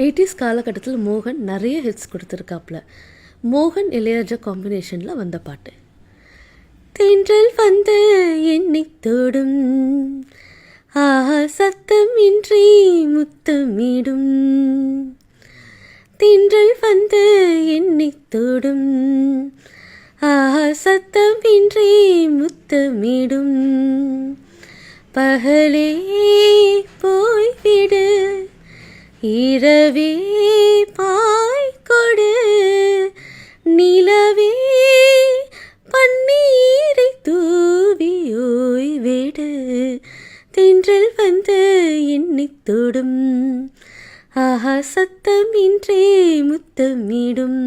Eighties காலகட்டத்தில் மோகன் நிறைய ஹிட்ஸ் கொடுத்துருக்காப்புல. மோகன் இளையராஜா காம்பினேஷனில் வந்த பாட்டு. தென்றல் வந்து என்னை தொடும், ஆஹா சத்தம் இன்றி முத்தமிடும். தென்றல் வந்து என்னை தொடும், ஆஹா சத்தம் இன்றி முத்தமிடும். பகலே போய்விடு, இரவே பாய் கொடு, நிலவே பன்னீரை தூவி ஓய்விடு. தென்றல் வந்து என்னை தொடும், ஆஹா சத்தமின்றே முத்தமிடும்.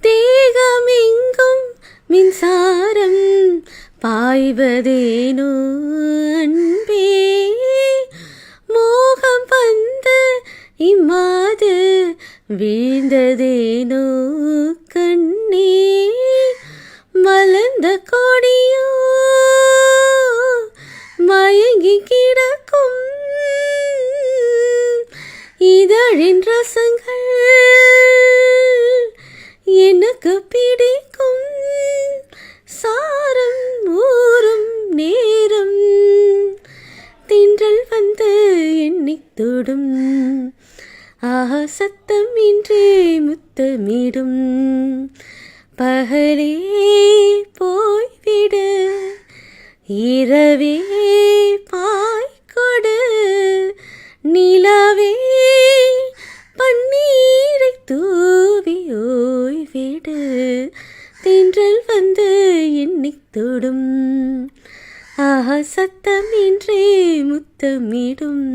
தேகமெங்கும் மின்சாரம் பாய்வதேனோ அன்பே, மோகம் வந்து இம்மாது வீழ்ந்ததேனோ கண்ணே. மலர்ந்த கொடியோ மயங்கி கிடக்கும், இதழின் ரசங்கள் எனக்கு பிடிக்கும். சாரம் ஊறும் நேரம், தென்றல் வந்து என்னை தொடும், ஆஹா சத்தம் இன்றே முத்தமிடும். பகலே போய்விடு, இரவே பாய் கொடு, நிலவே பன்னீரை தூவி ஓய்விடு. தென்றல் வந்து என்னை தொடும், ஆஹா சத்தமின்றே முத்தமிடும்.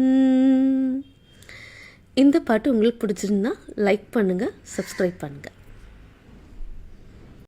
இந்த பாட்டு உங்களுக்கு பிடிச்சிருந்தா லைக் பண்ணுங்கள், சப்ஸ்கிரைப் பண்ணுங்கள்.